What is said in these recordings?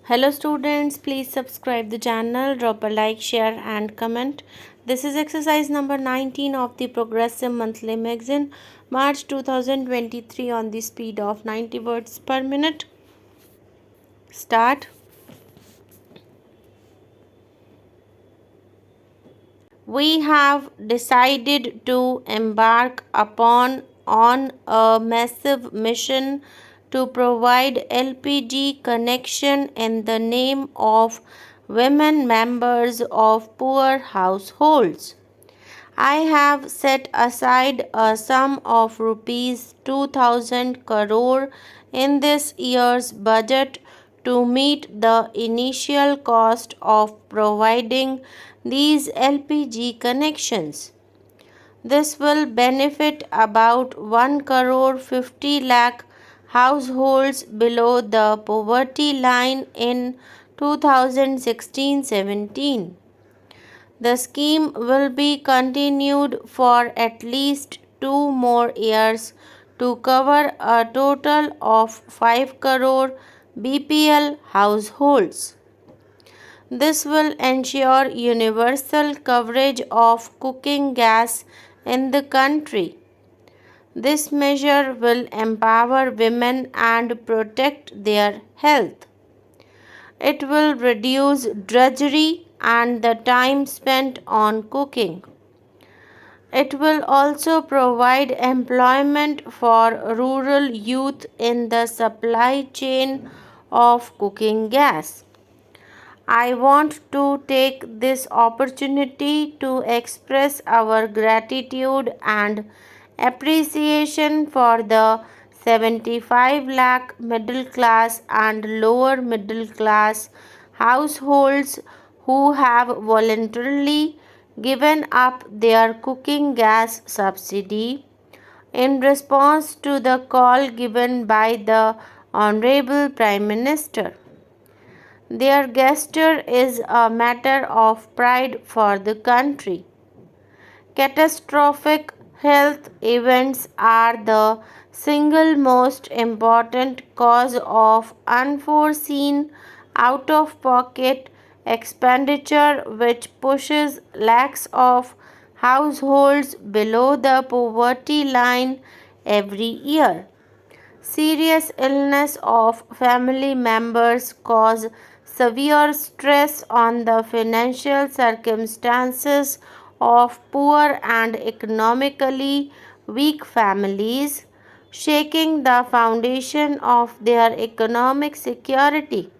Hello students, please subscribe the channel, drop a like, share and comment. This is exercise number 19 of the Progressive Monthly Magazine, March 2023 on the speed of 90 words per minute. Start. We have decided to embark on a massive mission to provide LPG connection in the name of women members of poor households. I have set aside a sum of rupees 2000 crore in this year's budget to meet the initial cost of providing these LPG connections. This will benefit about 1 crore 50 lakh households below the poverty line in 2016-17. The scheme will be continued for at least 2 more years to cover a total of 5 crore BPL households. This will ensure universal coverage of cooking gas in the country. This measure will empower women and protect their health. It will reduce drudgery and the time spent on cooking. It will also provide employment for rural youth in the supply chain of cooking gas. I want to take this opportunity to express our gratitude and appreciation for the 75 lakh middle class and lower middle class households who have voluntarily given up their cooking gas subsidy in response to the call given by the Honorable Prime Minister. Their gesture is a matter of pride for the country. Catastrophic health events are the single most important cause of unforeseen out of pocket expenditure, which pushes lakhs of households below the poverty line every year. Serious illness of family members cause severe stress on the financial circumstances of poor and economically weak families, shaking the foundation of their economic security.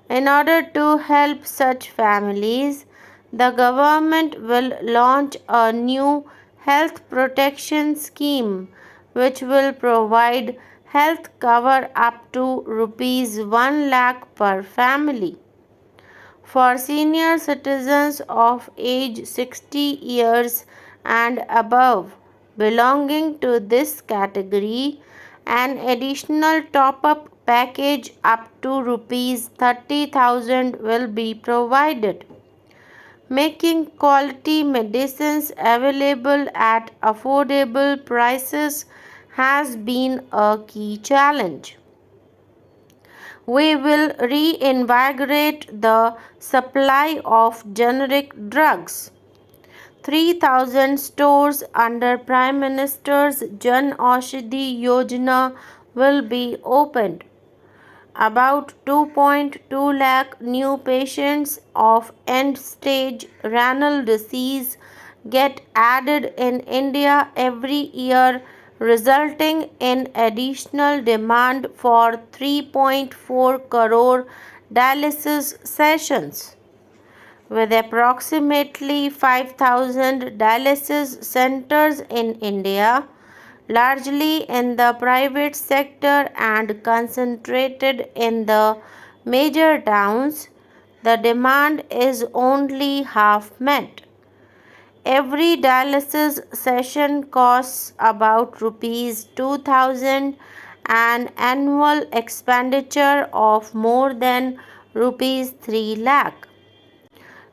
In order to help such families, the government will launch a new health protection scheme which will provide health cover up to rupees 1 lakh per family. For senior citizens of age 60 years and above belonging to this category, an additional top-up package up to rupees 30,000 will be provided. Making quality medicines available at affordable prices has been a key challenge. We will reinvigorate the supply of generic drugs. 3,000 stores under Prime Minister's Jan Aushadhi Yojana will be opened. About 2.2 lakh new patients of end-stage renal disease get added in India every year, resulting in additional demand for 3.4 crore dialysis sessions. With approximately 5,000 dialysis centers in India, largely in the private sector and concentrated in the major towns, the demand is only half met. Every dialysis session costs about rupees 2,000, an annual expenditure of more than rupees 3 lakh.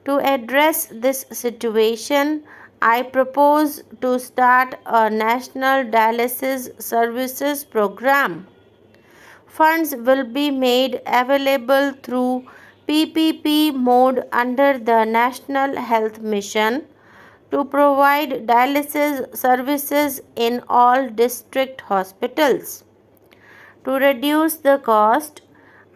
To address this situation, I propose to start a national dialysis services program. Funds will be made available through PPP mode under the National Health Mission to provide dialysis services in all district hospitals. To reduce the cost,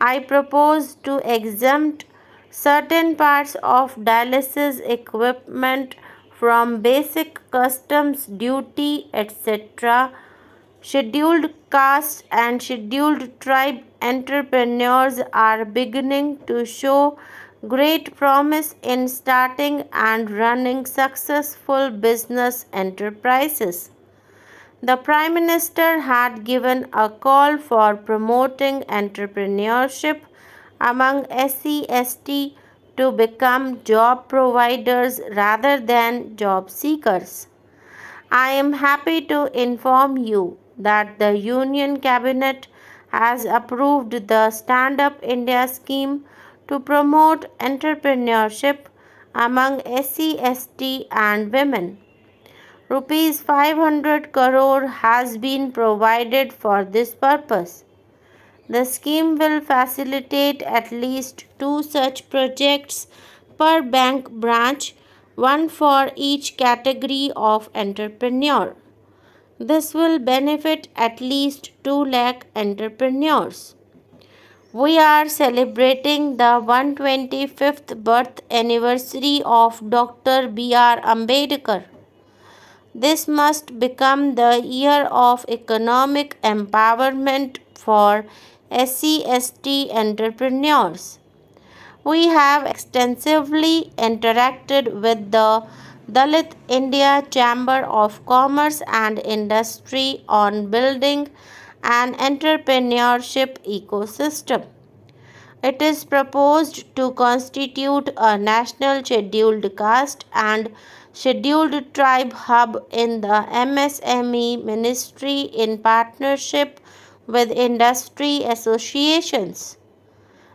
I propose to exempt certain parts of dialysis equipment from basic customs duty, etc. Scheduled caste and scheduled tribe entrepreneurs are beginning to show great promise in starting and running successful business enterprises. The Prime Minister had given a call for promoting entrepreneurship among SC/ST to become job providers rather than job seekers. I am happy to inform you that the Union Cabinet has approved the Stand Up India scheme to promote entrepreneurship among SC/ST and women. Rupees 500 crore has been provided for this purpose. The scheme will facilitate at least two such projects per bank branch, one for each category of entrepreneur. This will benefit at least 2 lakh entrepreneurs. We are celebrating the 125th birth anniversary of Dr. B.R. Ambedkar. This must become the year of economic empowerment for SC/ST entrepreneurs. We have extensively interacted with the Dalit India Chamber of Commerce and Industry on building an entrepreneurship ecosystem. It is proposed to constitute a national scheduled caste and scheduled tribe hub in the MSME ministry in partnership with industry associations.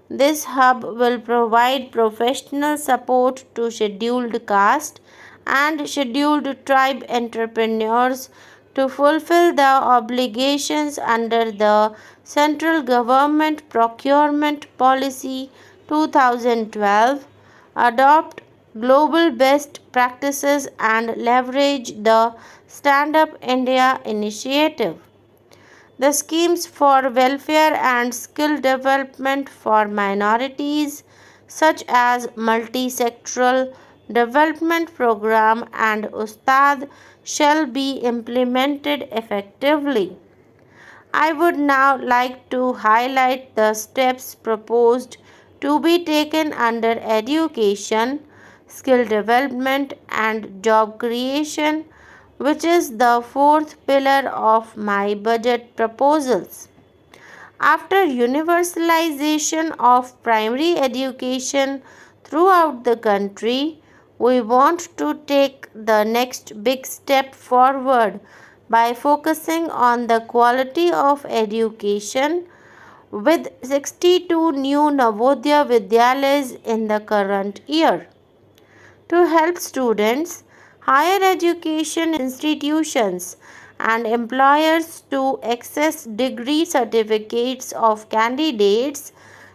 This hub will provide professional support to scheduled caste and scheduled tribe entrepreneurs to fulfill the obligations under the Central Government Procurement Policy 2012, adopt global best practices and leverage the Stand Up India initiative. The schemes for welfare and skill development for minorities, such as multi-sectoral development program and Ustad, shall be implemented effectively. I would now like to highlight the steps proposed to be taken under education, skill development, and job creation, which is the fourth pillar of my budget proposals. After universalization of primary education throughout the country, we want to take the next big step forward by focusing on the quality of education with 62 new Navodaya Vidyalayas in the current year. To help students, higher education institutions, and employers to access degree certificates of candidates,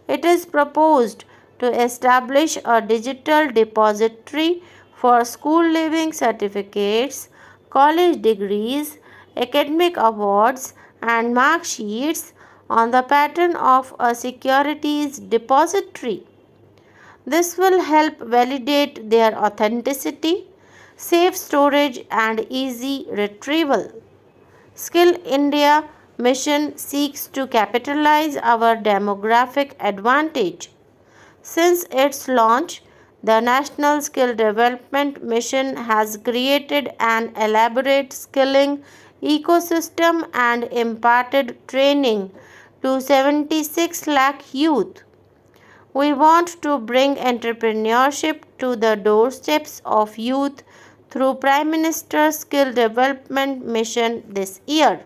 it is proposed to establish a digital depository for school leaving certificates, college degrees, academic awards, and mark sheets on the pattern of a securities depository. This will help validate their authenticity, safe storage, and easy retrieval. Skill India mission seeks to capitalize our demographic advantage. Since its launch, the National Skill Development Mission has created an elaborate skilling ecosystem and imparted training to 76 lakh youth. We want to bring entrepreneurship to the doorsteps of youth through Prime Minister's Skill Development Mission this year.